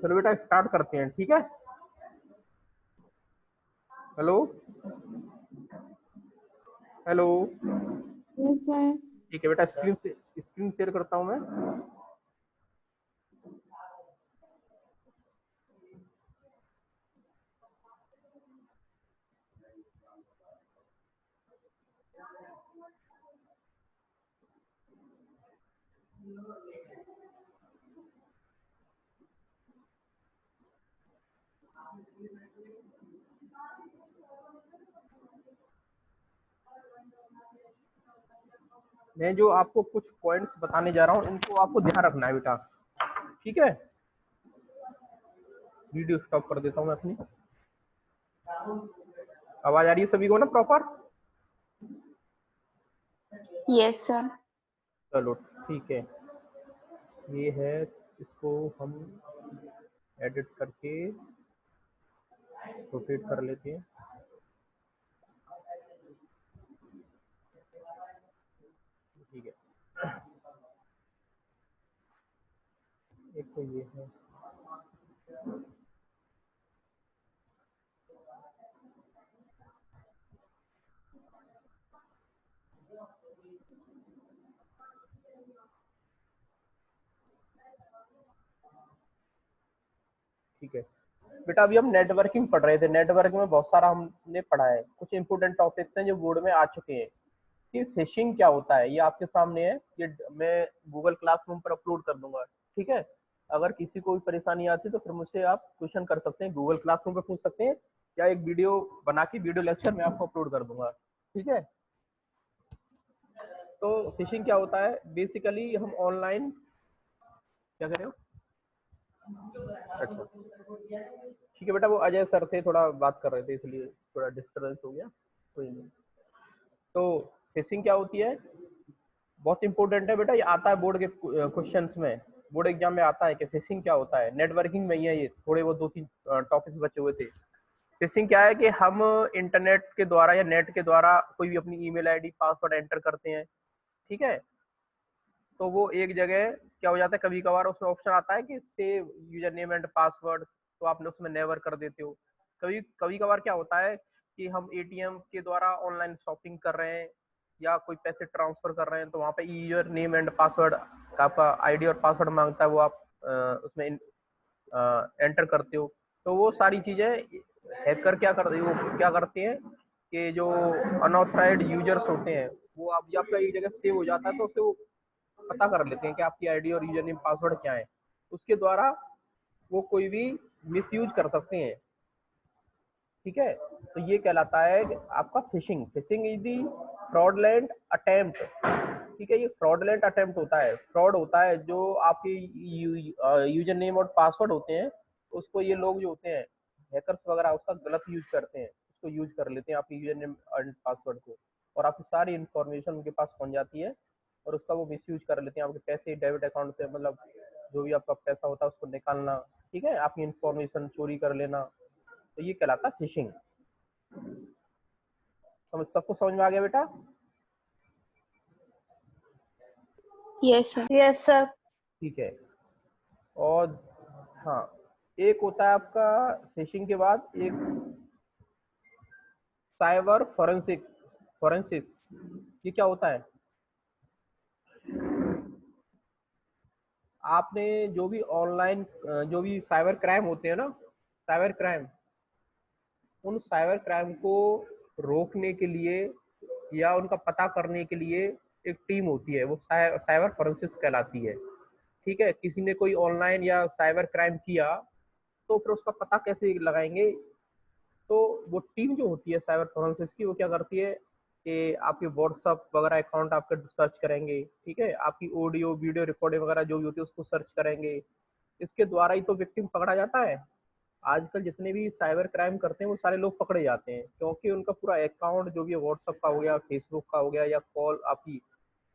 चलो बेटा स्टार्ट करते हैं, ठीक है। Hello hello, sir. ठीक है बेटा, स्क्रीन शेयर करता हूँ मैं। मैं जो आपको कुछ पॉइंट्स बताने जा रहा हूँ इनको आपको ध्यान रखना है बेटा, ठीक है। वीडियो स्टॉप कर देता हूँ मैं अपनी। आवाज आ रही है सभी को ना प्रॉपर? Yes sir. चलो ठीक है, ये है, इसको हम एडिट करके रोटेट कर लेते हैं। ठीक है, एक तो ये है, ठीक है बेटा। अभी हम नेटवर्किंग पढ़ रहे थे, नेटवर्किंग में बहुत सारा हमने पढ़ा है, कुछ इंपोर्टेंट टॉपिक्स हैं जो बोर्ड में आ चुके हैं। कि फिशिंग क्या होता है ये आपके सामने है, ये मैं गूगल क्लासरूम पर अपलोड कर दूंगा, ठीक है। अगर किसी को भी परेशानी आती है तो फिर मुझसे आप क्वेश्चन कर सकते हैं, गूगल क्लासरूम पर पूछ सकते हैं, या एक वीडियो बना के वीडियो लेक्चर में आपको अपलोड कर दूंगा, ठीक है। तो फिशिंग क्या होता है, बेसिकली हम ऑनलाइन क्या कर रहे हो? अच्छा ठीक है बेटा, वो अजय सर थे, थोड़ा बात कर रहे थे इसलिए थोड़ा डिस्टर्बेंस हो गया, कोई नहीं। तो फिशिंग क्या होती है, बहुत इंपॉर्टेंट है बेटा, ये आता है बोर्ड के क्वेश्चंस में, बोर्ड एग्जाम में आता है कि फिशिंग क्या होता है। नेटवर्किंग में ही है ये, थोड़े वो 2-3 टॉपिक्स बचे हुए थे। फिशिंग क्या है कि हम इंटरनेट के द्वारा या नेट के द्वारा कोई भी अपनी ईमेल आईडी पासवर्ड एंटर करते हैं, ठीक है। तो वो एक जगह क्या हो जाता है, कभी कभार उसमें ऑप्शन आता है कि save user name and password, तो आपने उसमें नेवर कर देते हो। कभी कभी कभार क्या होता है कि हम एटीएम के द्वारा ऑनलाइन शॉपिंग कर रहे हैं या कोई पैसे ट्रांसफर कर रहे हैं, तो वहाँ पे यूजर नेम एंड पासवर्ड का आपका आईडी और पासवर्ड मांगता है, वो आप उसमें एंटर करते हो। तो वो सारी चीजें हैकर क्या करते हैं कि जो अनऑथराइज्ड यूजर्स होते हैं वो आप या आपका एक जगह सेव हो जाता है, तो उसे वो पता कर लेते हैं कि आपकी आईडी और यूजर नेम पासवर्ड क्या है, उसके द्वारा वो कोई भी मिसयूज कर सकते हैं, ठीक है। तो ये कहलाता है कि आपका fishing. Fishing is the fraudulent attempt, ठीक है। ये फ्रॉडलेंट अटेम्प्ट होता है, फ्रॉड होता है, जो आपके यूजर नेम और पासवर्ड होते हैं उसको ये लोग जो होते हैं हैकर्स वगैरह उसका गलत यूज करते हैं, उसको यूज कर लेते हैं आपके यूजर नेम एंड पासवर्ड को, और आपकी सारी इंफॉर्मेशन उनके पास पहुंच जाती है और उसका वो मिस यूज कर लेते हैं, आपके पैसे डेबिट अकाउंट से, मतलब जो भी आपका पैसा होता है उसको निकालना, ठीक है, आपकी इंफॉर्मेशन चोरी कर लेना। तो ये कहलाता है फिशिंग। सबको समझ में आ गया बेटा? Yes sir. ठीक है। और हाँ, एक होता है आपका फिशिंग के बाद एक साइबर फॉरेंसिक्स। ये क्या होता है, आपने जो भी ऑनलाइन जो भी साइबर क्राइम होते हैं ना, साइबर क्राइम, उन साइबर क्राइम को रोकने के लिए या उनका पता करने के लिए एक टीम होती है, वो साइबर फॉरेंसिक्स कहलाती है, ठीक है। किसी ने कोई ऑनलाइन या साइबर क्राइम किया तो फिर उसका पता कैसे लगाएंगे, तो वो टीम जो होती है साइबर फॉरेंसिक्स की, वो क्या करती है कि आपके व्हाट्सअप वगैरह अकाउंट आपके सर्च करेंगे, ठीक है, आपकी ऑडियो वीडियो रिकॉर्डिंग वगैरह जो भी होती है उसको सर्च करेंगे। इसके द्वारा ही तो विक्टिम पकड़ा जाता है। आजकल जितने भी साइबर क्राइम करते हैं वो सारे लोग पकड़े जाते हैं, क्योंकि उनका पूरा अकाउंट जो भी है, व्हाट्सअप का हो गया, फेसबुक का हो गया, या कॉल आपकी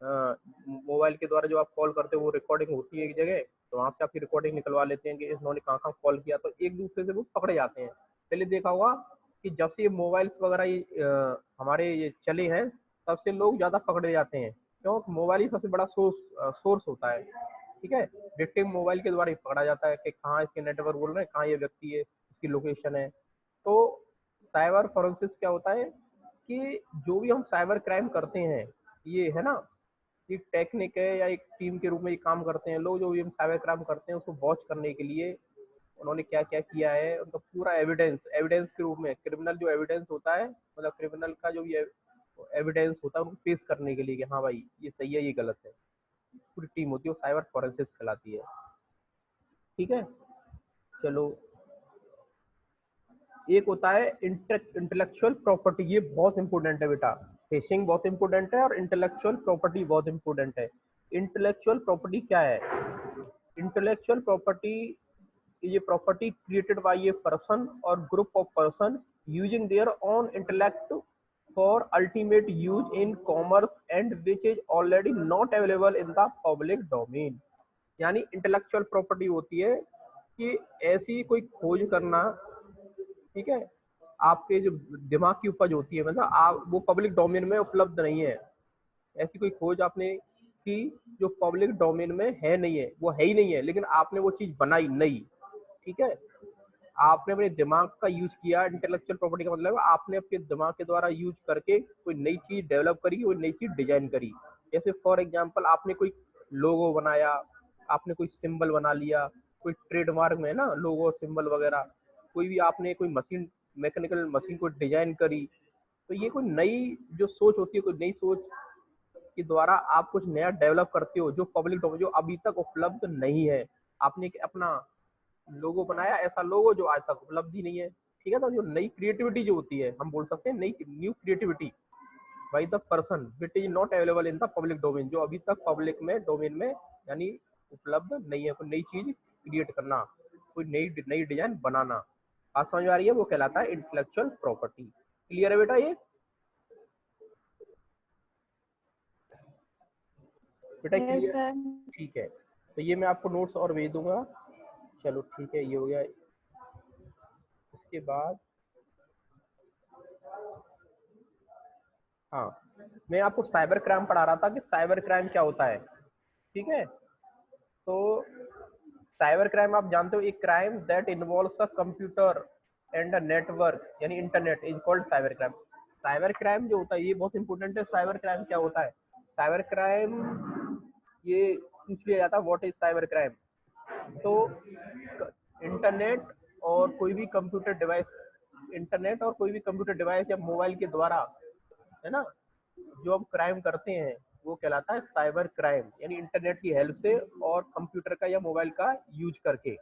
मोबाइल के द्वारा जो आप कॉल करते हो वो रिकॉर्डिंग होती है एक जगह, तो वहां से आपकी रिकॉर्डिंग निकलवा लेते हैं कि इन्होंने कहाँ कहाँ कॉल किया, तो एक दूसरे से वो पकड़े जाते हैं। पहले देखा होगा कि जब से ये मोबाइल्स वगैरह हमारे ये चले हैं, तब से लोग ज्यादा पकड़े जाते हैं, क्योंकि मोबाइल ही सबसे बड़ा सोर्स होता है। ठीक है, विक्टिम मोबाइल के द्वारा ही पकड़ा जाता है कि कहाँ इसके नेटवर्क बोल रहे हैं, कहाँ ये व्यक्ति है, इसकी लोकेशन है। तो साइबर फोरेंसिक्स क्या होता है कि जो भी हम साइबर क्राइम करते हैं, ये है ना, एक टेक्निक है या एक टीम के रूप में ये काम करते हैं लोग, जो भी हम साइबर क्राइम करते हैं उसको वॉच करने के लिए उन्होंने क्या क्या किया है, उनका पूरा एविडेंस एविडेंस के रूप में, क्रिमिनल जो एविडेंस होता है, मतलब क्रिमिनल का जो भी एविडेंस होता है उनको पेश करने के लिए कि हाँ भाई ये सही है ये गलत है, पूरी टीम होती है, वो साइबर फोरेंसिक्स कहलाती है। ठीक है, चलो, एक होता है इंटेलेक्चुअल प्रॉपर्टी, ये बहुत इंपॉर्टेंट है बेटा, फिशिंग बहुत इंपॉर्टेंट है और इंटेलेक्चुअल प्रॉपर्टी बहुत इंपॉर्टेंट है। इंटेलेक्चुअल प्रॉपर्टी क्या है? Intellectual property is a property created by a person or group of person using their own intellect for ultimate use in commerce and which is already not available in the public domain। यानी intellectual property होती है कि ऐसी कोई खोज करना, ठीक है, आपके जो दिमाग की उपज होती है, मतलब आप वो पब्लिक डोमेन में उपलब्ध नहीं है, ऐसी कोई खोज आपने की जो पब्लिक डोमेन में है नहीं है, वो है ही नहीं है, लेकिन आपने वो चीज बनाई नहीं, ठीक है, आपने अपने दिमाग का यूज किया। इंटेलेक्चुअल प्रॉपर्टी का मतलब है आपने अपने दिमाग के द्वारा यूज करके कोई नई चीज डेवलप करी, कोई नई चीज डिजाइन करी। जैसे फॉर एग्जांपल आपने कोई लोगो बनाया, आपने कोई सिंबल बना लिया, कोई ट्रेडमार्क में ना लोगो सिंबल वगैरह, कोई भी आपने कोई मशीन, मैकेनिकल मशीन को डिजाइन करी, तो ये कोई नई जो सोच होती है, कोई नई सोच के द्वारा आप कुछ नया डेवलप करते हो जो पब्लिक डोमेन, जो अभी तक उपलब्ध नहीं है। आपने अपना लोगो बनाया, ऐसा लोगो जो आज तक उपलब्ध ही नहीं है, ठीक है। तो जो नई क्रिएटिविटी जो होती है, हम बोल सकते हैं नई new creativity by the person which is not available in the public domain, जो अभी तक पब्लिक में डोमेन में यानी उपलब्ध नहीं है। कोई नई चीज क्रिएट करना, कोई नई डिजाइन बनाना, बात समझ आ रही है? वो कहलाता है इंटेलेक्चुअल प्रॉपर्टी। क्लियर है बेटा ये? बेटा यस क्लियर? सर। ठीक है, तो ये मैं आपको नोट्स और भेज दूंगा। चलो ठीक है, ये हो गया। इसके बाद हाँ, मैं आपको साइबर क्राइम पढ़ा रहा था कि साइबर क्राइम क्या होता है, ठीक है। तो साइबर क्राइम आप जानते हो, एक crime that involves a computer and a network यानी internet is called cyber crime. Cyber crime जो होता है ये बहुत इंपॉर्टेंट है। साइबर क्राइम क्या होता है? साइबर क्राइम, ये पूछ लिया जाता है व्हाट इज साइबर क्राइम, तो इंटरनेट और कोई भी कंप्यूटर डिवाइस, इंटरनेट और कोई भी कंप्यूटर डिवाइस या मोबाइल के द्वारा, है ना, जो हम क्राइम करते हैं वो कहलाता है साइबर क्राइम, यानी इंटरनेट की हेल्प से और कंप्यूटर का या मोबाइल का यूज करके।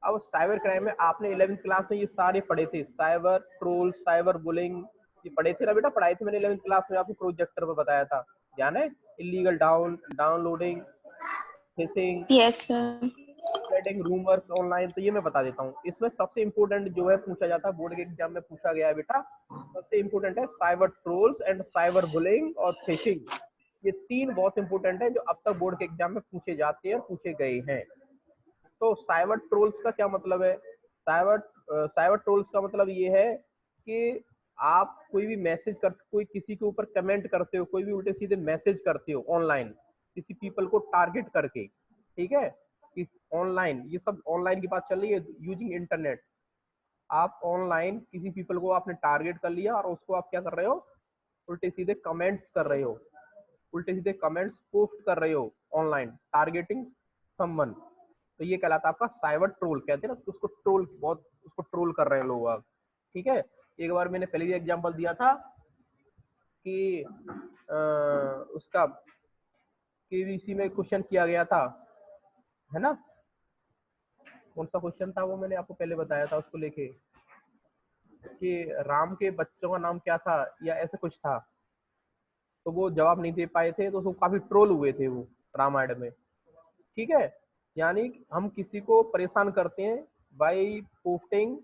अब साइबर क्राइम में आपने 11वीं क्लास में ये सारे पढ़े थे, साइबर ट्रोल, साइबर बुलिंग, ये पढ़े थे ना बेटा? पढ़ाए थे मैंने 11वीं क्लास में, आपको प्रोजेक्टर पर बताया था, ध्यान है? Illegal downloading, fishing, yes sir. Spreading rumours online. तो ये मैं बता देता हूँ, इसमें सबसे इंपॉर्टेंट जो है पूछा जाता है, बोर्ड के एग्जाम में पूछा गया है बेटा, सबसे इंपॉर्टेंट है cyber trolls and cyber bullying और फिशिंग। ये तीन बहुत इंपॉर्टेंट है जो अब तक बोर्ड के एग्जाम में पूछे जाते हैं और पूछे गए हैं। तो साइबर ट्रोल्स का क्या मतलब है? साइबर ट्रोल्स का मतलब ये है कि आप कोई भी मैसेज कर, कोई किसी के ऊपर कमेंट करते हो, कोई भी उल्टे सीधे मैसेज करते हो ऑनलाइन किसी पीपल को टारगेट करके, ठीक है, कि ऑनलाइन, ये सब ऑनलाइन की बात चल रही है, यूजिंग इंटरनेट। आप ऑनलाइन किसी पीपल को आपने टारगेट कर लिया और उसको आप क्या कर रहे हो, उल्टे सीधे कमेंट्स कर रहे हो, उल्टे सीधे कमेंट्स पोस्ट कर रहे हो ऑनलाइन, टारगेटिंग समवन। तो ये कहलाता है आपका साइबर ट्रोल, कहते हैं ना उसको, ट्रोल, बहुत उसको ट्रोल कर रहे हैं लोग आप, ठीक है। एक बार मैंने पहले भी एग्जांपल दिया था कि उसका केबीसी में क्वेश्चन किया गया था, है ना? कौन सा क्वेश्चन था वो, मैंने आपको पहले बताया था उसको लेके कि राम के बच्चों का नाम क्या था या ऐसे कुछ था, तो वो जवाब नहीं दे पाए थे, तो वो काफी ट्रोल हुए थे वो रामायण में, ठीक है। यानी हम किसी को परेशान करते हैं बाई पोस्टिंग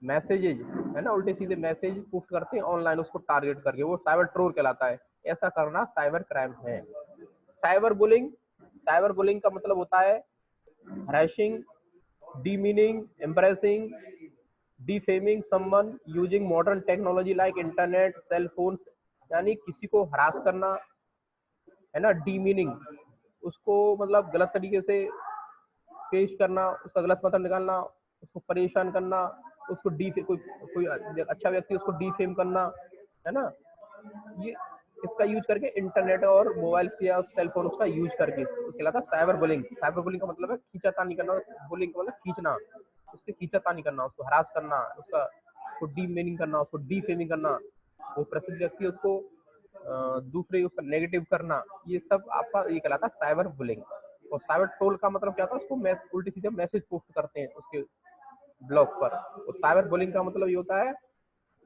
मैसेजेज, है ना, उल्टे सीधे मैसेज पोस्ट करते हैं ऑनलाइन उसको टारगेट करके, वो साइबर ट्रोल कहलाता है। ऐसा करना साइबर क्राइम है। साइबर बुलिंग, साइबर बुलिंग का मतलब होता है हरैसिंग, demeaning, embarrassing, defaming someone using modern technology like internet, cell phones, यानी किसी को हरास करना, है ना, डीमीनिंग, उसको मतलब गलत तरीके से पेश करना, उसका गलत मतलब निकालना, उसको परेशान करना, उसको कोई अच्छा व्यक्ति उसको डीफेम करना, है ना। ये इसका यूज करके इंटरनेट और मोबाइल या सेल फोन उसका यूज करके कहलाता है साइबर बुलिंग। साइबर बुलिंग का मतलब है खींचातानी करना, बुलिंग का मतलब खींचना, उसकी खींचातानी करना, उसको हरास करना, उसको डीमीनिंग करना, उसको डीफेमिंग करना, वो प्रसिद्ध व्यक्ति उसको दूसरे उसका नेगेटिव करना, ये सब आपका ये कहलाता है साइबर बुलिंग। और साइबर ट्रोल का मतलब क्या होता है, उसको उल्टी सीधे मैसेज पोस्ट करते हैं उसके ब्लॉग पर। और साइबर बुलिंग का मतलब ये होता है,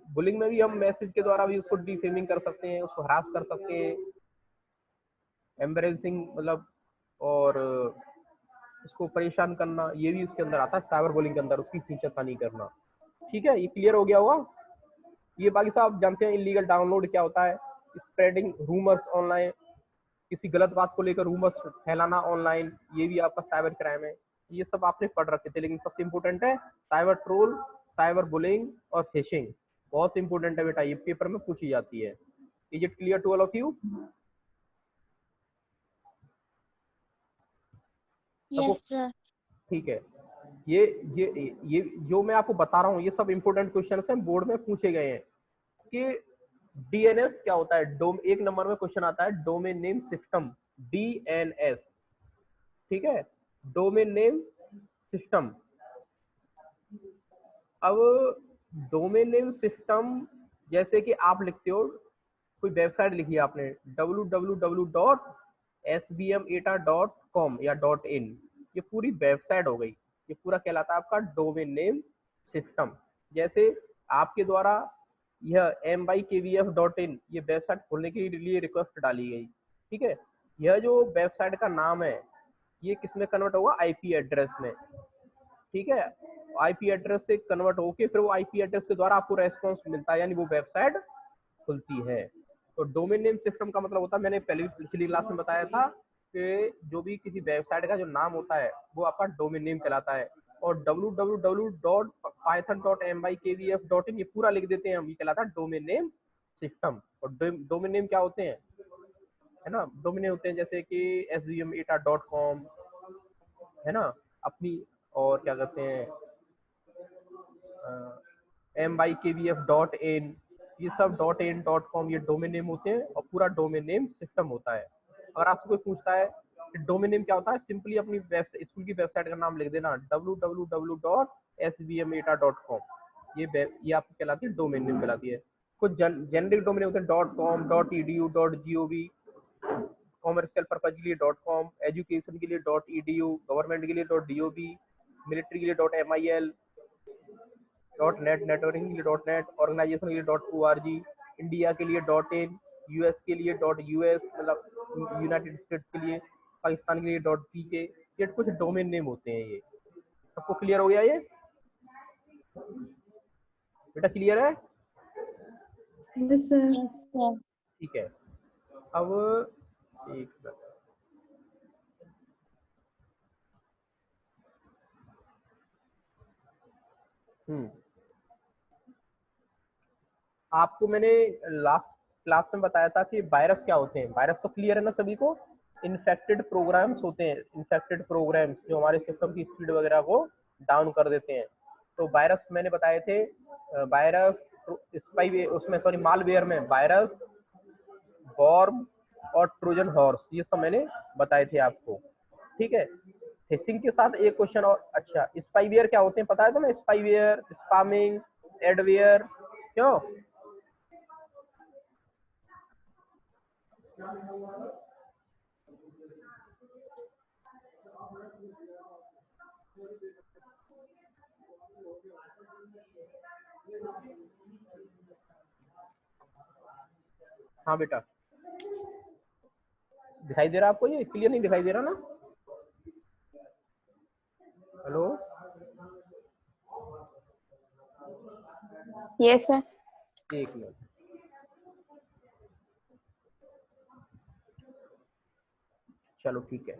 बुलिंग में भी हम मैसेज के द्वारा भी उसको डिफेमिंग कर सकते हैं, उसको हरास कर सकते हैं, एम्बरेसिंग मतलब, और उसको परेशान करना, ये भी उसके अंदर आता है साइबर बुलिंग के अंदर, उसकी खींचातानी करना। ठीक है, ये क्लियर हो गया होगा। ये बाकी साहब जानते हैं इलीगल डाउनलोड क्या होता है, स्प्रेडिंग रूमर्स ऑनलाइन, किसी गलत बात को लेकर रूमर्स फैलाना ऑनलाइन, ये भी आपका साइबर क्राइम है। ये सब आपने पढ़ रखे थे, लेकिन सबसे इम्पोर्टेंट है साइबर ट्रोल, साइबर बुलिंग और फिशिंग। बहुत इंपॉर्टेंट है बेटा, ये पेपर में पूछी जाती है। Is it clear to all of you? Yes sir. ठीक है, ये जो मैं आपको बता रहा हूँ ये सब इंपॉर्टेंट क्वेश्चन है, बोर्ड में पूछे गए हैं कि डीएनएस क्या होता है। एक नंबर में क्वेश्चन आता है डोमेन नेम सिस्टम, डीएनएस। ठीक है, डोमेन नेम सिस्टम। अब डोमेन नेम सिस्टम, जैसे कि आप लिखते हो, कोई वेबसाइट लिखी है आपने www.sbmeta.com या .in, ये पूरी वेबसाइट हो गई, ये पूरा कहलाता है आपका डोमेन नेम सिस्टम। जैसे आपके द्वारा यह mykvf.in ये वेबसाइट खोलने के लिए रिक्वेस्ट डाली गई, ठीक है, यह जो वेबसाइट का नाम है ये किसमें कन्वर्ट होगा, आईपी एड्रेस में। ठीक है, आईपी एड्रेस से कन्वर्ट होके फिर वो आईपी एड्रेस के द्वारा आपको रेस्पॉन्स मिलता है, यानी वो वेबसाइट खुलती है। तो डोमेन नेम सिस्टम का मतलब होता है, मैंने पहले पिछली क्लास में बताया था कि जो भी किसी वेबसाइट का जो नाम होता है वो आपका डोमेन नेम कहलाता है। और www.python.mykvf.in ये पूरा लिख देते हैं हम, ये कहलाता है डोमेन नेम सिस्टम। और डोमेन नेम क्या होते हैं, है ना, डोमेन नेम होते हैं जैसे कि sbmeta.com, है ना, अपनी, और क्या कहते हैं mykvf.in, ये सब .in.com ये डोमेन नेम होते हैं और पूरा डोमेन नेम सिस्टम होता है। अगर आपसे कोई पूछता है कि डोमेन नेम क्या होता है, सिंपली अपनी स्कूल की वेबसाइट का नाम लिख देना www.sbmeta.com, ये आपकी कहलाती है डोमेन नेम कहलाती है। कुछ जेनरिक डोमेन होते हैं .com, .edu, .gov, commercial purpose के लिए .com, एजुकेशन के लिए .edu, गवर्नमेंट के लिए .dob, मिलिट्री के लिए .mil, .net, नेटवर्किंग के लिए .net, ऑर्गेनाइजेशन के लिए .org, इंडिया के लिए .in, यूएस के लिए .us मतलब यूनाइटेड स्टेट्स के लिए, पाकिस्तान के लिए .pk, ये कुछ डोमेन नेम होते हैं। ये सबको क्लियर हो गया ये बेटा, क्लियर है? Yes sir. ठीक है, अब एक आपको मैंने लास्ट क्लास में बताया था कि वायरस क्या होते हैं। वायरस तो क्लियर है ना सभी को, इन्फेक्टेड प्रोग्राम्स होते हैं, इन्फेक्टेड प्रोग्राम्स जो हमारे सिस्टम की स्पीड वगैरह को डाउन कर देते हैं। तो वायरस मैंने बताए थे, वायरस स्पाई उसमें सॉरी मालवेयर में वायरस, वॉर्म और ट्रोजन हॉर्स, ये सब मैंने बताए थे आपको। ठीक है, फिशिंग के साथ एक क्वेश्चन और, अच्छा स्पाईवेयर क्या होते हैं पता है तुम्हें? स्पाईवेयर, स्पामिंग, एडवेयर, क्यों? हाँ बेटा, दिखाई दे रहा आपको? ये क्लियर नहीं दिखाई दे रहा ना? Hello, yes sir. एक मिनट, चलो ठीक है।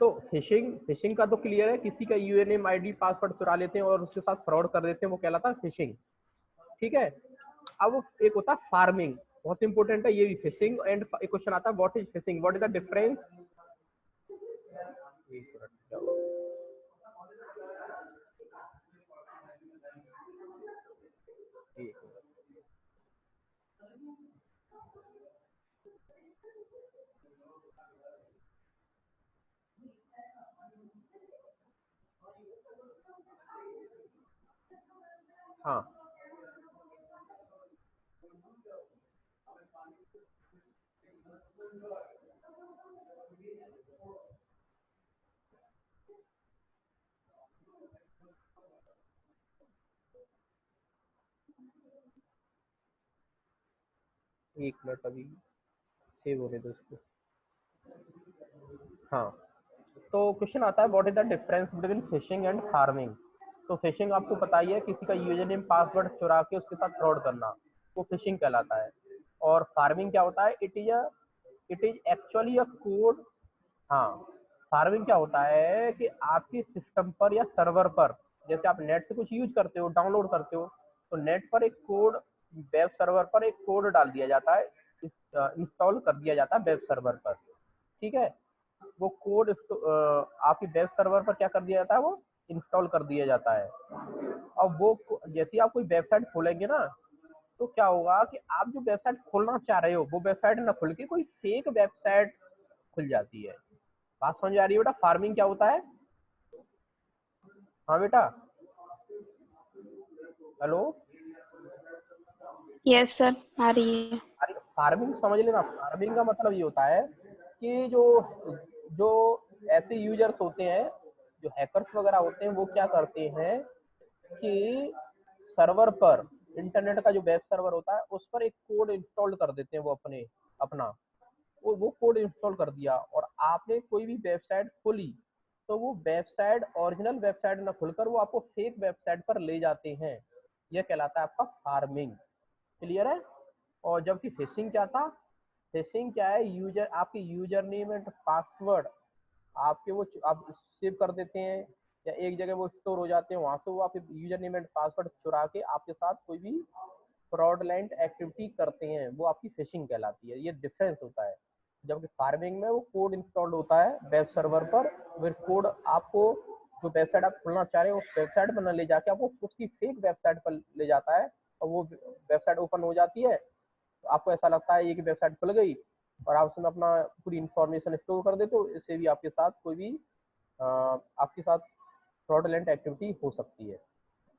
तो फिशिंग का तो क्लियर है, किसी का यूएनएम आईडी पासवर्ड चुरा लेते हैं और उसके साथ फ्रॉड कर देते हैं, वो कहलाता है फिशिंग। ठीक है, अब एक होता है फार्मिंग, बहुत इंपॉर्टेंट है ये भी। फिशिंग एंड एक क्वेश्चन आता है what is fishing, what is the difference एक मिनट जाओ। एक मिनट। हाँ एक मिनट, अभी सेव होने दो इसको। हाँ, तो क्वेश्चन आता है what is the difference between fishing and farming. तो फिशिंग आपको पता ही है, किसी का यूजर नेम पासवर्ड चुरा के उसके साथ फ्रॉड करना, वो फिशिंग कहलाता है। और फार्मिंग क्या होता है, it is actually a code. हाँ, फार्मिंग क्या होता है कि आपके सिस्टम पर या सर्वर पर, जैसे आप नेट से कुछ यूज करते हो, डाउनलोड करते हो, तो नेट पर एक कोड, वेब सर्वर पर एक कोड डाल दिया जाता है, इंस्टॉल कर दिया जाता है वेब सर्वर पर। ठीक है, वो कोड आपकी वेब सर्वर पर क्या कर दिया जाता है, वो इंस्टॉल कर दिया जाता है। अब वो जैसे ही आप कोई वेबसाइट खोलेंगे ना, तो क्या होगा कि आप जो वेबसाइट खोलना चाह रहे हो वो वेबसाइट ना खुल के कोई फेक वेबसाइट खुल जाती है। बात समझ आ रही है बेटा, फार्मिंग क्या होता है? हाँ बेटा, हेलो। यस सर, आ रही है। अरे फार्मिंग समझ लेना, फार्मिंग का मतलब ये होता है कि जो जो ऐसे यूजर्स होते हैं, जो हैकर्स वगैरह होते हैं, वो क्या करते हैं कि सर्वर पर, इंटरनेट का जो वेब सर्वर होता है उस पर एक कोड इंस्टॉल कर देते हैं, वो अपना वो कोड इंस्टॉल कर दिया, और आपने कोई भी वेबसाइट खोली तो वो वेबसाइट ओरिजिनल वेबसाइट ना खुलकर वो आपको फेक वेबसाइट पर ले जाते हैं। यह कहलाता है आपका फार्मिंग। क्लियर है? और जबकि फिशिंग क्या था, फिशिंग क्या है, यूजर आपके यूजर नेम एंड पासवर्ड आपके वो आप सेव कर देते हैं, या एक जगह वो स्टोर हो जाते हैं, वहां से वो आपके यूजर नेम एंड पासवर्ड चुरा के आपके साथ कोई भी फ्रॉडलेंट एक्टिविटी करते हैं, वो आपकी फिशिंग कहलाती है। ये डिफरेंस होता है। जबकि फार्मिंग में वो कोड इंस्टॉल्ड होता है वेब सर्वर पर, फिर कोड आपको जो वेबसाइट आप खोलना चाह रहे हो उस वेबसाइट पर न ले जाके आपको उसकी फेक वेबसाइट पर ले जाता है, और वो वेबसाइट ओपन हो जाती है, तो आपको ऐसा लगता है ये कि वेबसाइट खुल गई, और आप उसमें अपना पूरी इंफॉर्मेशन स्टोर कर देते हो। इससे भी आपके साथ कोई भी आपके साथ फ्रॉडलेंट एक्टिविटी हो सकती है।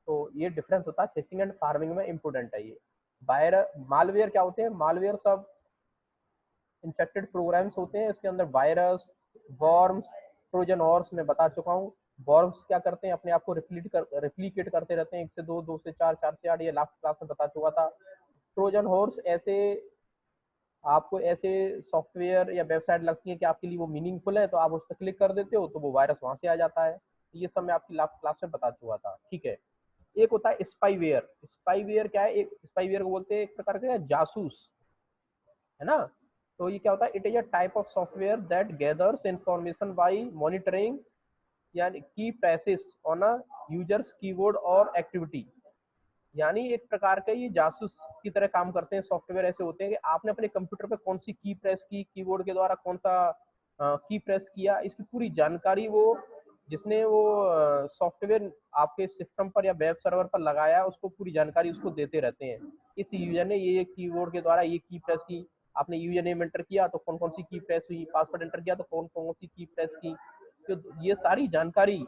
तो ये डिफरेंस होता है फिशिंग एंड फार्मिंग में, इंपोर्टेंट है ये। बायर मालवेयर क्या होते हैं, मालवेयर सब इन्फेक्टेड प्रोग्राम्स होते हैं, इसके अंदर वायरस, वॉर्म्स, ट्रोजन हॉर्स मैं बता चुका हूँ। वॉर्म्स क्या करते हैं, अपने आप को रिप्लीकेट करते रहते हैं, 1 से 2, 2 से 4, 4 से 8, ये लास्ट क्लास में बता चुका था। ट्रोजन हॉर्स ऐसे आपको ऐसे सॉफ्टवेयर या वेबसाइट लगती है कि आपके लिए वो मीनिंगफुल है, तो आप उस पर क्लिक कर देते हो तो वो वायरस वहां से आ जाता है। ये सब मैं आपकी लास्ट क्लास में बता चुका था। ठीक है, एक होता है स्पाईवेयर। स्पाईवेयर क्या है, एक स्पाईवेयर को बोलते हैं एक प्रकार का जासूस, है ना। तो ये क्या होता है, it is a type of software that gathers information bye monitoring यानी की presses on a users keyboard और एक्टिविटी। यानी एक प्रकार का ये जासूस की तरह काम करते हैं। सॉफ्टवेयर ऐसे होते हैं कि आपने अपने कंप्यूटर पे कौन सी की प्रेस की, कीबोर्ड के द्वारा कौन सा की प्रेस किया, इसकी पूरी जानकारी वो जिसने वो सॉफ्टवेयर आपके सिस्टम पर या वेब सर्वर पर लगाया, उसको पूरी जानकारी उसको देते रहते हैं। इस यूजर ने ये कीबोर्ड के द्वारा ये की प्रेस की, आपने यूजर नेम एंटर किया तो कौन कौन सी की प्रेस हुई, पासवर्ड एंटर किया तो कौन कौन सी की प्रेस की, तो ये सारी जानकारी,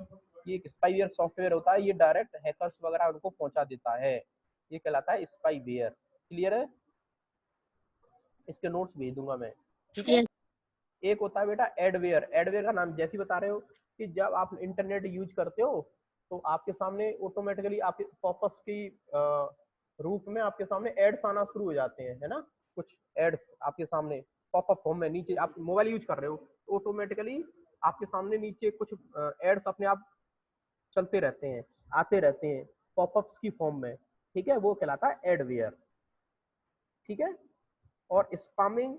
ये एक स्पाईवेयर सॉफ्टवेयर होता है, ये डायरेक्ट हैकर्स वगैरह उनको पहुंचा देता है। ये कहलाता है स्पाईवेयर। क्लियर है? इसके नोट्स भेज दूंगा मैं। ठीक है। यस। एक होता है बेटा एडवेयर। एडवेयर का नाम जैसे ही बता रहे हो कि जब आप इंटरनेट यूज करते हो तो आपके सामने ऑटोमेटिकली आपके पॉपअप की रूप में आपके सामने एड्स आना शुरू हो जाते हैं, है ना। कुछ एड्स आपके सामने पॉपअप होम में नीचे, आप मोबाइल यूज कर रहे हो तो ऑटोमेटिकली आपके सामने नीचे कुछ एड्स अपने आप चलते रहते हैं, आते रहते हैं पॉपअप्स की फॉर्म में। ठीक है, वो कहलाता है एडवेयर। ठीक है। और स्पामिंग,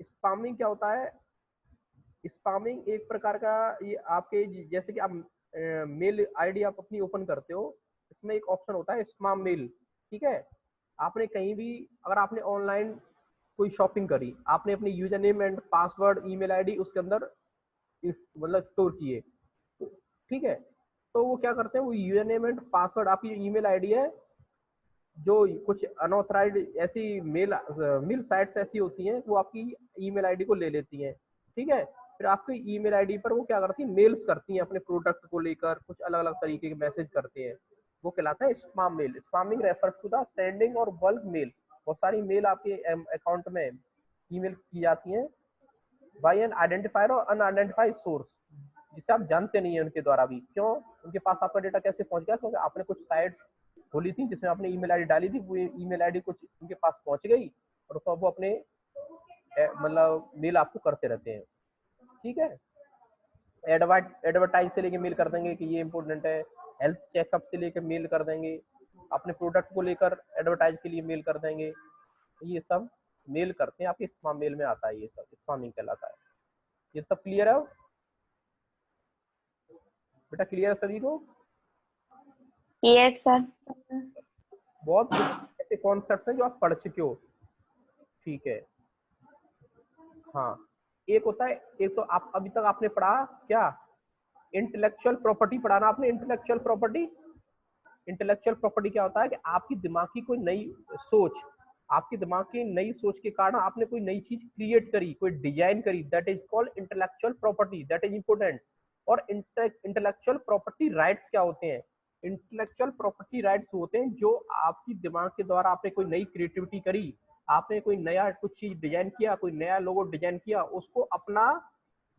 स्पामिंग क्या होता है, स्पामिंग एक प्रकार का, ये आपके जैसे कि आप मेल आईडी आप अपनी ओपन करते हो, इसमें एक ऑप्शन होता है स्पैम मेल। ठीक है, आपने कहीं भी अगर आपने ऑनलाइन कोई शॉपिंग करी, आपने अपने user name and password email ID उसके अंदर मतलब स्टोर किए, ठीक है, तो वो क्या करते हैं, वो यूजरनेम एंड पासवर्ड, आपकी ईमेल आईडी है, जो कुछ अनऑथराइज्ड ऐसी मेल साइट्स ऐसी होती हैं, वो आपकी ईमेल आईडी को ले लेती हैं। ठीक है, फिर आपकी ईमेल आईडी पर वो क्या करती हैं, मेल्स करती हैं अपने प्रोडक्ट को लेकर, कुछ अलग अलग तरीके के मैसेज करते हैं, वो कहलाता है spam mail. Spamming refers to the sending और बल्क मेल। बहुत सारी मेल आपके अकाउंट में ईमेल की जाती हैं बाय एन आइडेंटिफायर और अनआइडेंटिफाइड सोर्स, जिसे आप जानते नहीं है उनके द्वारा भी। क्यों, उनके पास आपका डेटा कैसे पहुंच गया, क्योंकि आपने कुछ साइट्स खोली थी जिसमें आपने ईमेल आईडी डाली थी, वो ईमेल आईडी कुछ उनके पास पहुंच गई और तो वो अपने मतलब मेल आपको करते रहते हैं। ठीक है, एडवर्टाइज से लेके मेल कर देंगे कि ये इंपॉर्टेंट है, हेल्थ चेकअप से लेकर मेल कर देंगे, अपने प्रोडक्ट को लेकर एडवर्टाइज के लिए मेल कर देंगे, ये सब मेल करते हैं, आपके स्पैम मेल में आता है, ये सब स्पैमिंग कहलाता है। ये सब क्लियर है बेटा, क्लियर है सभी को? Yes sir. बहुत ऐसे कॉन्सेप्ट हैं जो आप पढ़ चुके हो। ठीक है, हाँ, एक होता है, एक तो आप अभी तक आपने पढ़ा क्या, इंटेलेक्चुअल प्रॉपर्टी पढ़ा ना आपने, इंटेलेक्चुअल प्रॉपर्टी। इंटेलेक्चुअल प्रॉपर्टी क्या होता है कि आपकी दिमाग की कोई नई सोच, आपके दिमाग की नई सोच के कारण आपने कोई नई चीज क्रिएट करी, कोई डिजाइन करी, that is called intellectual property, that is important. और इंटेलेक्चुअल प्रॉपर्टी राइट्स क्या होते हैं, इंटेलेक्चुअल प्रॉपर्टी राइट्स होते हैं जो आपकी दिमाग के द्वारा आपने कोई नई क्रिएटिविटी करी, आपने कोई नया कुछ चीज डिजाइन किया, कोई नया लोगो डिजाइन किया, उसको अपना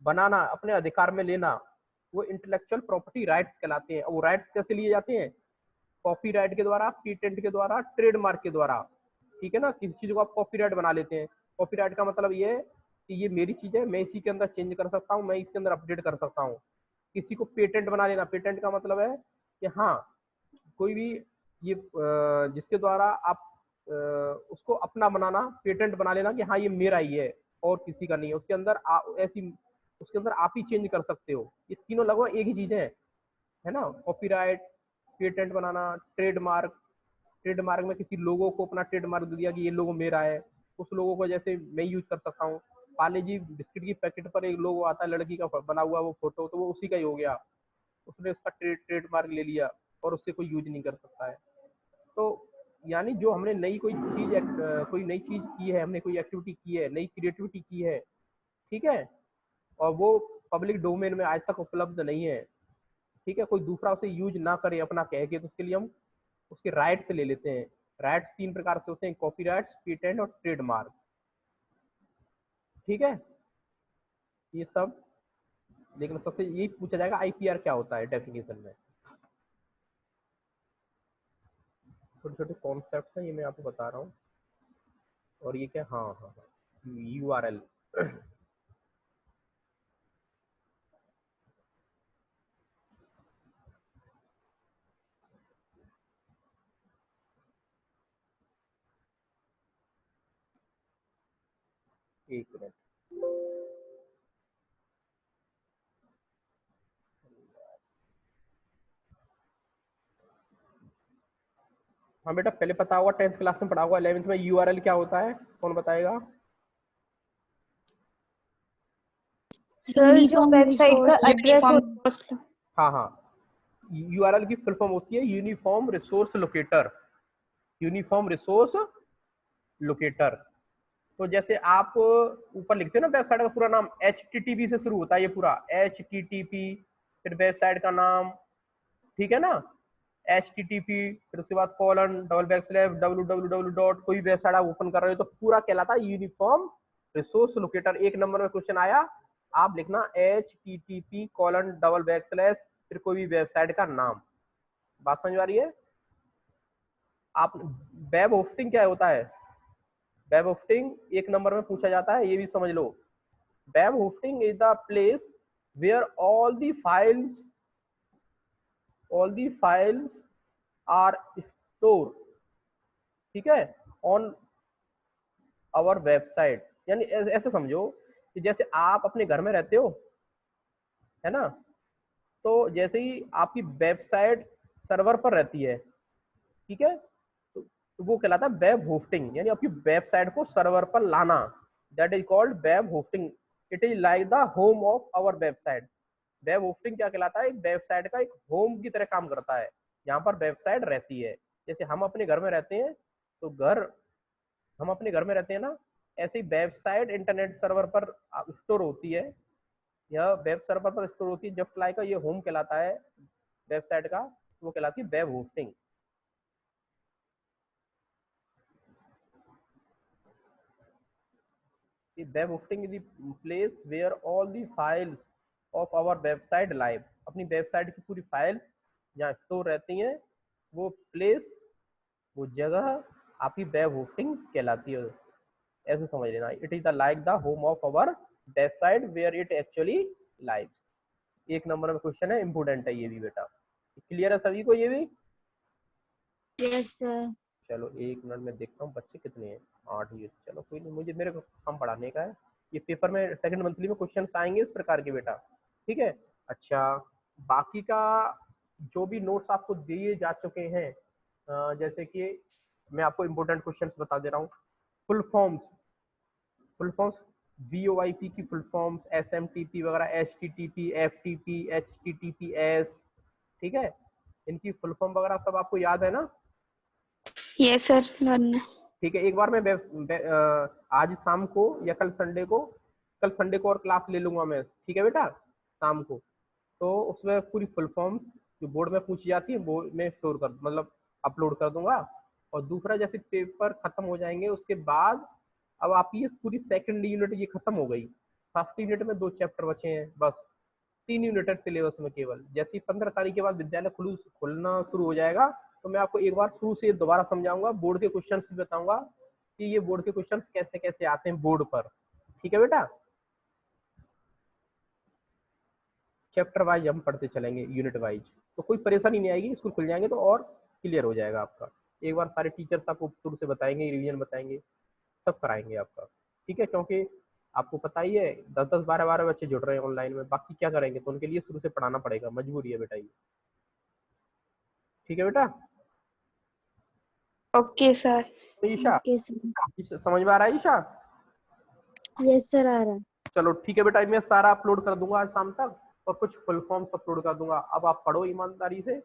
बनाना, अपने अधिकार में लेना, वो इंटेलेक्चुअल प्रॉपर्टी राइट्स कहलाते हैं। और वो राइट्स कैसे लिए जाते हैं, कॉपीराइट के द्वारा, पेटेंट के द्वारा, ट्रेडमार्क के द्वारा। ठीक है ना, किसी चीज को आप कॉपीराइट बना लेते हैं। कॉपीराइट का मतलब ये है कि ये मेरी चीज है, मैं इसी के अंदर चेंज कर सकता हूँ, मैं इसके अंदर अपडेट कर सकता हूँ। किसी को पेटेंट बना लेना, पेटेंट का मतलब है कि हाँ, कोई भी ये जिसके द्वारा आप उसको अपना बनाना, पेटेंट बना लेना कि हाँ ये मेरा ही है और किसी का नहीं है, उसके अंदर ऐसी उसके अंदर आप ही चेंज कर सकते हो। ये तीनों लगभग एक ही चीज है ना, कॉपीराइट, पेटेंट बनाना, ट्रेडमार्क। ट्रेडमार्क में किसी लोगों को अपना ट्रेडमार्क दे दिया कि ये लोगो मेरा है, उस लोगों को जैसे मैं यूज कर सकता हूँ। पार्ले जी बिस्किट की पैकेट पर एक लोगो आता है लड़की का बना हुआ वो फोटो, तो वो उसी का ही हो गया, उसने उसका ट्रेडमार्क ले लिया और उससे कोई यूज नहीं कर सकता है। तो यानी जो हमने कोई नई चीज की है, हमने कोई एक्टिविटी की है, नई क्रिएटिविटी की है, ठीक है, और वो पब्लिक डोमेन में आज तक उपलब्ध नहीं है, ठीक है, कोई दूसरा उसे यूज ना करे अपना कह के, तो उसके लिए हम उसके राइट्स ले लेते हैं। राइट्स तीन प्रकार से होते हैं, कॉपीराइट्स, पेटेंट और ट्रेडमार्क। ठीक है, ये सब, लेकिन सबसे यही पूछा जाएगा आईपीआर क्या होता है डेफिनेशन में। छोटे छोटे कॉन्सेप्ट हैं, ये मैं आपको बता रहा हूँ। और ये क्या, हाँ हाँ हाँ, यूआरएल। एक मिनट, हाँ बेटा, पहले पता होगा, 10th क्लास में पढ़ा होगा, 11th में यूआरएल क्या होता है, कौन बताएगा? सर जो वेबसाइट का एड्रेस होता है। हाँ हाँ, यूआरएल की फुल फॉर्म होती है uniform resource locator. Uniform resource locator. तो जैसे आप ऊपर लिखते हो ना, वेबसाइट का पूरा नाम HTTP से शुरू होता है, ये पूरा HTTP, फिर वेबसाइट का नाम, ठीक है ना, HTTP, फिर उसके बाद कॉलन www. कोई वेबसाइट आप ओपन कर रहे हो तो पूरा कहलाता है यूनिफॉर्म रिसोर्स लोकेटर। एक नंबर में क्वेश्चन आया, आप लिखना HTTP:// फिर कोई भी वेबसाइट का नाम। बात समझ आ रही है? आप वेब होस्टिंग क्या होता है, वेब होस्टिंग एक नंबर में पूछा जाता है, ये भी समझ लो। Web hosting is the place where all the files are stored, ठीक है, ऑन आवर वेबसाइट। यानी ऐसे समझो कि जैसे आप अपने घर में रहते हो, है ना, तो जैसे ही आपकी वेबसाइट सर्वर पर रहती है, ठीक है, तो वो कहलाता है वेब होस्टिंग, यानी आपकी वेबसाइट को सर्वर पर लाना, that is called web hosting. It is like the home of our website. Web hosting क्या कहलाता है? एक वेबसाइट का एक होम की तरह काम करता है, यहाँ पर वेबसाइट रहती है। जैसे हम अपने घर में रहते हैं, तो हम अपने घर में रहते हैं ना, ऐसे ही वेबसाइट इंटरनेट सर्वर पर स्टोर होती है, यह वेब सर्वर पर स्टोर होती है। जस्ट लाइक ये होम कहलाता है वेबसाइट का, वो कहलाती है web hosting. Web hosting is the place where all the files of our website live, अपनी वेबसाइट की पूरी फाइल्स जहाँ स्टोर रहती हैं, वो प्लेस, वो जगह आपकी वेब होस्टिंग कहलाती है। ऐसे समझ लेना, it is the like the home of our website where it actually live. एक नंबर में क्वेश्चन है, इंपोर्टेंट है ये भी बेटा। क्लियर है सभी को ये भी? Yes sir. चलो एक मिनट में देखता हूँ बच्चे कितने हैं, 8 ही। चलो कोई नहीं, मुझे मेरे को काम पढ़ाने का है। ये पेपर में सेकंड मंथली में क्वेश्चन आएंगे इस प्रकार के बेटा, ठीक है। अच्छा, बाकी का जो भी नोट्स आपको दिए जा चुके हैं, जैसे कि मैं आपको इम्पोर्टेंट क्वेश्चंस बता दे रहा हूँ। फुल फॉर्म्स VoIP की फुल फॉर्म्स, SMTP वगैरह, HTTP, FTP, HTTPS, ठीक है। इनकी फुल फॉर्म वगैरह सब आपको याद है ना? Yes sir. ठीक है, एक बार मैं आज शाम को या कल संडे को और क्लास ले लूंगा मैं, ठीक है बेटा, शाम को। तो उसमें पूरी फुल फॉर्म्स जो बोर्ड में पूछी जाती है वो मैं स्टोर कर, मतलब अपलोड कर दूंगा। और दूसरा, जैसे पेपर खत्म हो जाएंगे उसके बाद, अब आप ये पूरी सेकंड यूनिट ये खत्म हो गई, फर्स्ट यूनिट में 2 चैप्टर बचे हैं बस, 3 यूनिट है सिलेबस में केवल। जैसे ही 15 तारीख के बाद विद्यालय खुलना शुरू हो जाएगा, तो मैं आपको एक बार शुरू से दोबारा समझाऊंगा, बोर्ड के क्वेश्चंस भी बताऊंगा कि ये बोर्ड के क्वेश्चंस कैसे कैसे आते हैं बोर्ड पर, ठीक है बेटा। चैप्टर वाइज हम पढ़ते चलेंगे, यूनिट वाइज, तो कोई परेशानी नहीं आएगी। स्कूल खुल जाएंगे तो और क्लियर हो जाएगा आपका। एक बार सारे टीचर्स आपको शुरू से बताएंगे, रिवीजन बताएंगे, सब कराएंगे आपका, ठीक है। क्योंकि आपको पता ही है 10-10, 12-12 बच्चे जुड़ रहे हैं ऑनलाइन में, बाकी क्या करेंगे, तो उनके लिए शुरू से पढ़ाना पड़ेगा, मजबूरी है बेटा ये, ठीक है बेटा। Okay sir. Isha, okay sir. समझ में आ रहा है ईशा? यस सर, आ रहा है। चलो ठीक है बेटा, मैं सारा अपलोड कर दूंगा आज शाम तक, और कुछ फुल फॉर्म्स अपलोड कर दूंगा। अब आप पढ़ो ईमानदारी से,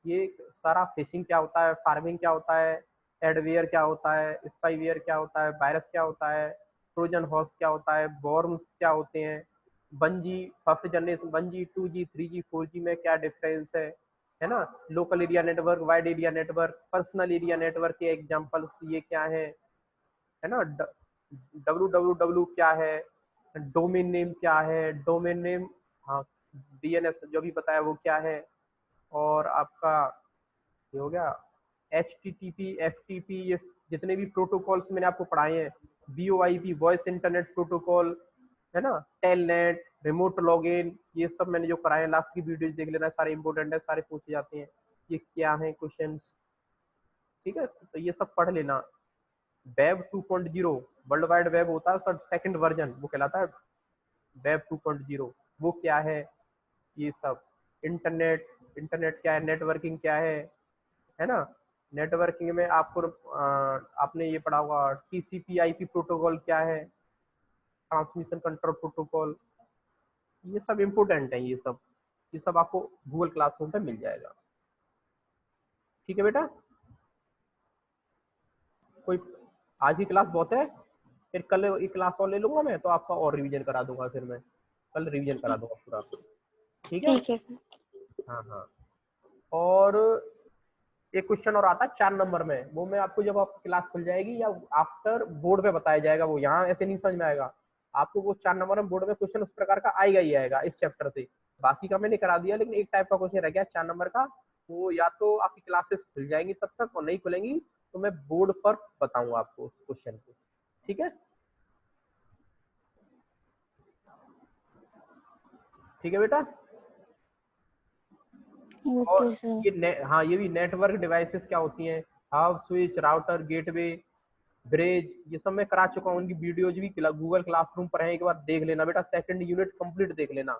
ये सारा फिशिंग क्या होता है, फार्मिंग क्या होता है, एडवेयर क्या होता है, स्पाईवेयर क्या होता है, वायरस क्या होता है, ट्रोजन हॉर्स क्या होता है, वॉर्म्स क्या होते हैं, 1G first generation, 1G 2G 3G 4G में क्या डिफरेंस है ना, local area network, wide area network, personal area network के एग्जांपल्स ये क्या है ना, WWW क्या है, डोमेन नेम क्या है, डोमेन नेम, हाँ, DNS जो भी बताया वो क्या है, और आपका ये हो गया HTTP, FTP, ये जितने भी प्रोटोकॉल्स मैंने आपको पढ़ाए हैं, VoIP वॉइस इंटरनेट प्रोटोकॉल, है ना, टेलनेट, रिमोट लॉगिन, ये सब मैंने जो कराए हैं, लास्ट की वीडियो देख लेना, सारे इंपॉर्टेंट है, सारे पूछे जाते हैं, ये क्या है क्वेश्चंस, ठीक है। तो ये सब पढ़ लेना। वेब 2.0 वर्ल्ड वाइड वेब होता है, उसका सेकंड वर्जन वो कहलाता है वेब 2.0, वो क्या ये सब, इंटरनेट, इंटरनेट क्या है, नेटवर्किंग क्या है ना। नेटवर्किंग में आपको आपने ये पढ़ा होगा, TCP/IP प्रोटोकॉल क्या है, ट्रांसमिशन कंट्रोल प्रोटोकॉल, ये सब इम्पोर्टेंट है, ये सब आपको गूगल क्लासरूम पे मिल जाएगा, ठीक है बेटा। कोई, आज की क्लास बहुत है, फिर कल एक क्लास और ले लूंगा मैं, तो आपका और रिवीजन करा दूंगा, फिर मैं कल रिवीजन करा दूंगा पूरा, ठीक है। ठीक है सर। हाँ हाँ, और एक क्वेश्चन और आता है 4 नंबर में, वो मैं आपको जब आपकी क्लास खुल जाएगी या आफ्टर बोर्ड पे बताया जाएगा, वो यहाँ ऐसे नहीं समझ में आएगा आपको। वो 4 नंबर में बोर्ड में क्वेश्चन उस प्रकार का आएगा ही आएगा इस चैप्टर से। बाकी का मैंने करा दिया, लेकिन एक टाइप का क्वेश्चन रह गया 4 नंबर का, वो या तो आपकी क्लासेस खुल जाएंगी तब तक, और नहीं खुलेंगी तो मैं बोर्ड पर बताऊंगा आपको उस क्वेश्चन को, ठीक है। ठीक है बेटा। और ओके सर। हाँ, ये भी नेटवर्क डिवाइसेस क्या होती हैं, हब, स्विच, राउटर, गेटवे, ब्रेज, ये सब मैं करा चुका हूँ, उनकी वीडियोज भी गूगल क्लासरूम पर है, एक बार देख लेना बेटा, सेकंड यूनिट कंप्लीट देख लेना,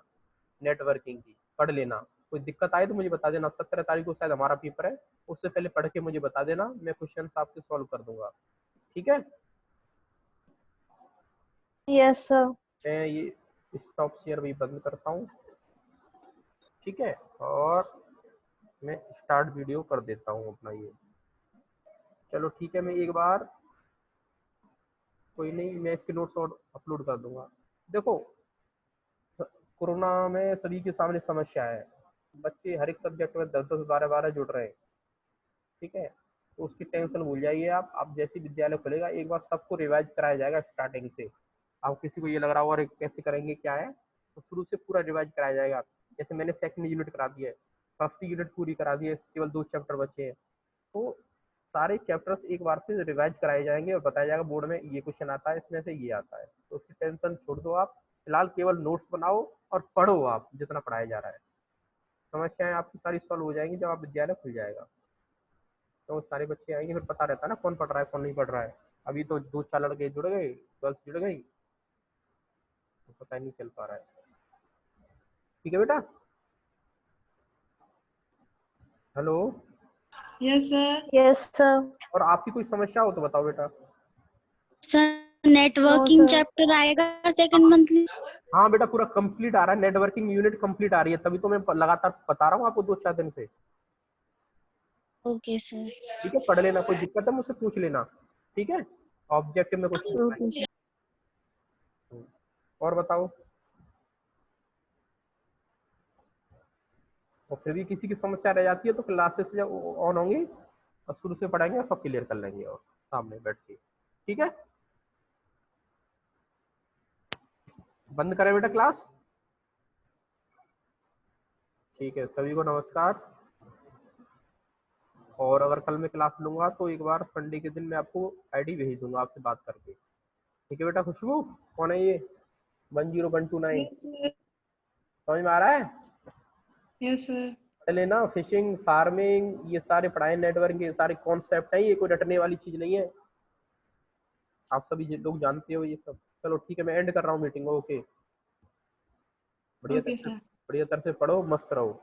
नेटवर्किंग की पढ़ लेना। कोई दिक्कत आए तो मुझे बता देना, 17 तारीख को शायद हमारा पेपर है, उससे पहले पढ़ के मुझे बता देना, मैं क्वेश्चन आपके सॉल्व कर दूंगा, ठीक है। Yes sir. मैं ये स्टॉप शेयर भी बंद करता हूँ। ठीक है, और मैं स्टार्ट वीडियो कर देता हूँ अपना ये। चलो ठीक है, मैं एक बार, कोई नहीं, मैं इसके नोट्स और अपलोड कर दूंगा। देखो, कोरोना में सभी के सामने समस्या है, बच्चे हर एक सब्जेक्ट में 10-10 12-12 जुड़ रहे हैं। ठीक है, तो उसकी टेंशन भूल जाइए आप जैसे विद्यालय खुलेगा एक बार सबको रिवाइज कराया जाएगा स्टार्टिंग से। आप किसी को ये लग रहा हो और कैसे करेंगे क्या है, तो शुरू से पूरा रिवाइज कराया जाएगा। जैसे मैंने सेकंड यूनिट करा दिया है, फर्स्ट यूनिट पूरी करा दी है, केवल 2 चैप्टर बचे हैं, तो सारे चैप्टर्स एक बार से रिवाइज कराए जाएंगे और बताया जाएगा बोर्ड में ये क्वेश्चन आता है, इसमें से ये आता है, तो उसकी टेंशन छोड़ दो आप। फिलहाल केवल नोट्स बनाओ और पढ़ो आप जितना पढ़ाया जा रहा है, समस्याएं आपकी सारी सॉल्व हो जाएंगी जब आप विद्यालय खुल जाएगा। तो सारे बच्चे आएंगे, फिर पता रहता है ना कौन पढ़ रहा है कौन नहीं पढ़ रहा है। अभी तो 2-4 लड़के जुड़ गए, गर्ल्स जुड़ गई, तो पता ही नहीं चल पा रहा है। ठीक है बेटा, hello. Yes sir. Yes sir. और आपकी कोई समस्या हो तो बताओ बेटा। सर नेटवर्किंग चैप्टर आएगा सेकंड मंथली? हाँ बेटा, पूरा कंप्लीट आ रहा है, नेटवर्किंग यूनिट कंप्लीट आ रही है, तभी तो मैं लगातार बता रहा हूँ आपको 2-4 दिन से। Okay sir. ठीक है, पढ़ लेना, कोई दिक्कत है मुझसे पूछ लेना। ठीक है, ऑब्जेक्टिव में कुछ ओके सर। और बताओ। और फिर भी किसी की समस्या रह जाती है तो क्लासेस जब ऑन होंगी और शुरू से पढ़ाएंगे और सब क्लियर कर लेंगे और सामने बैठ के। ठीक है, बंद करें बेटा क्लास। ठीक है, सभी को नमस्कार। और अगर कल मैं क्लास लूंगा तो एक बार संडे के दिन मैं आपको आईडी भेज दूंगा आपसे बात करके। ठीक है बेटा, खुशबू कौन है ये 10129? समझ में आ रहा है? Yes sir. पढ़ लेना, फिशिंग फार्मिंग ये सारे पढ़ाई, नेटवर्क ये सारे कॉन्सेप्ट है, ये कोई रटने वाली चीज नहीं है, आप सभी लोग जानते हो ये सब। चलो ठीक है, मैं एंड कर रहा हूँ मीटिंग। ओके, बढ़िया ओके सर। बढ़िया तरह से पढ़ो, मस्त रहो।